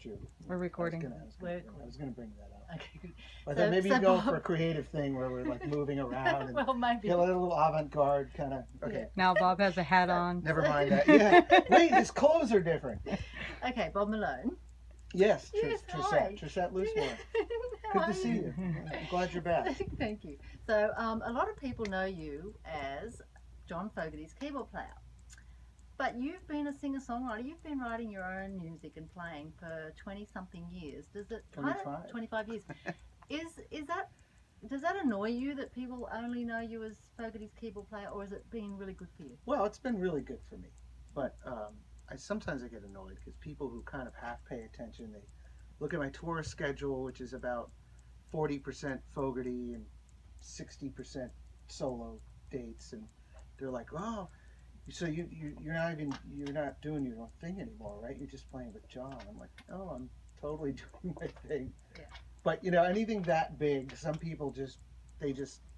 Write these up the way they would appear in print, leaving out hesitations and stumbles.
true. We're recording. I was gonna bring that up. Okay, good. But then maybe you so go for a creative thing where we're like moving around and well, maybe. get a little avant-garde kind of. Okay. Now Bob has a hat on. Never mind that. Yeah. Wait, his clothes are different. Okay, Bob Malone. Yes, Yes, hi. Trysette Loosemore. How Good to are see you. I'm glad you're back. Thank you. So, a lot of people know you as John Fogerty's keyboard player. But you've been a singer-songwriter. You've been writing your own music and playing for 20-something years. Does it 25. 25 years. Does that annoy you that people only know you as Fogerty's keyboard player, or has it been really good for you? Well, it's been really good for me, but sometimes I get annoyed because people who kind of half pay attention, they look at my tour schedule, which is about 40% Fogerty and 60% solo dates, and they're like, "Oh, so you're not doing your own thing anymore, right? You're just playing with John." I'm like, "Oh, I'm totally doing my thing." Yeah. But anything that big, some people just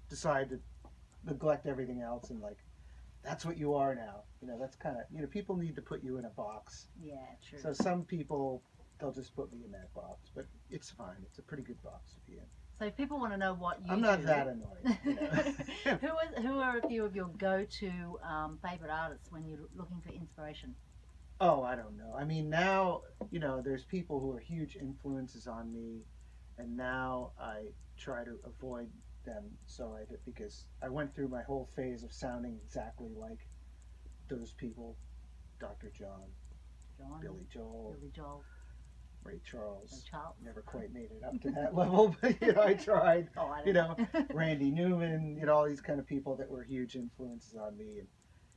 decide to neglect everything else and like, that's what you are now. That's kind of, people need to put you in a box. Yeah, true. So some people, they'll just put me in that box, but it's fine. It's a pretty good box to be in. So if people want to know what you do. I'm not that annoyed. Who are a few of your go-to favorite artists when you're looking for inspiration? Oh, I don't know. I mean, now, there's people who are huge influences on me, and now I try to avoid them because I went through my whole phase of sounding exactly like those people: Dr. John, Billy Joel, Ray Charles. Never quite made it up to that level, but I tried. Oh, I don't know. Randy Newman, all these kind of people that were huge influences on me,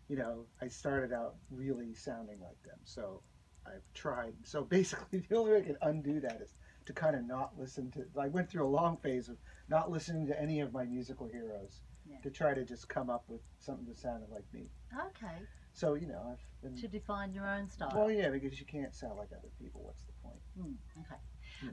and I started out really sounding like them. So I've tried. So basically, the only way I can undo that is to kind of not listen to. I went through a long phase of not listening to any of my musical heroes to try to just come up with something that sounded like me. Okay. So I've been To define your own style. Well, yeah, because you can't sound like other people. What's the point? Okay.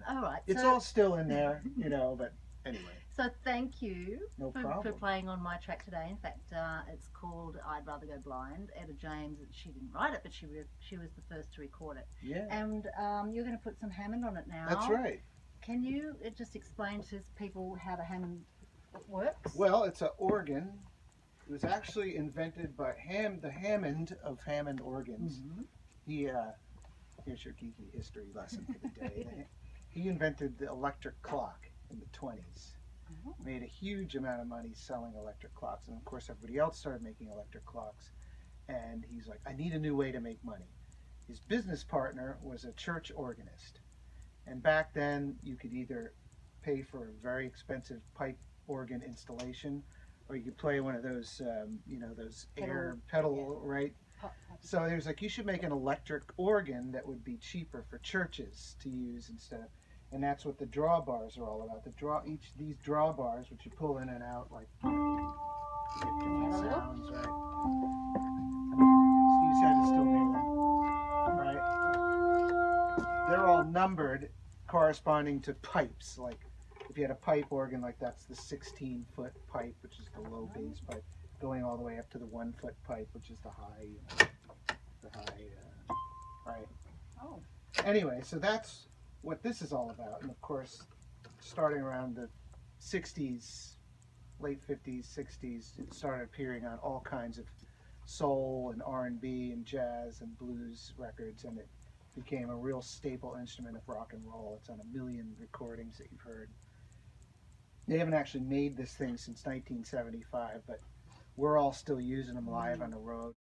All right. It's all still in there, but anyway. So thank you for problem. playing on my track today. In fact, it's called "I'd Rather Go Blind." Etta James, she didn't write it, but she was the first to record it. Yeah. And you're going to put some Hammond on it now. That's right. Can you just explain to people how the Hammond works? Well, it's an organ. It was actually invented by the Hammond of Hammond organs. Mm-hmm. He here's your geeky history lesson for the day. He invented the electric clock in the 20s. Made a huge amount of money selling electric clocks, and of course everybody else started making electric clocks, and he's like, I need a new way to make money. His business partner was a church organist, and back then you could either pay for a very expensive pipe organ installation, or you could play one of those those air pedal, right? So he was like, you should make an electric organ that would be cheaper for churches to use instead of. And that's what the drawbars are all about. These drawbars, which you pull in and out, like you get different sounds, right? Steve's head is still there, right? They're all numbered, corresponding to pipes. Like if you had a pipe organ, like that's the 16-foot pipe, which is the low bass pipe, going all the way up to the 1-foot pipe, which is the high, right? Oh. Anyway, so that's what this is all about. And of course, starting around the 60s, late 50s, 60s, it started appearing on all kinds of soul and R&B and jazz and blues records, and it became a real staple instrument of rock and roll. It's on 1 million recordings that you've heard. They haven't actually made this thing since 1975, but we're all still using them live on the road.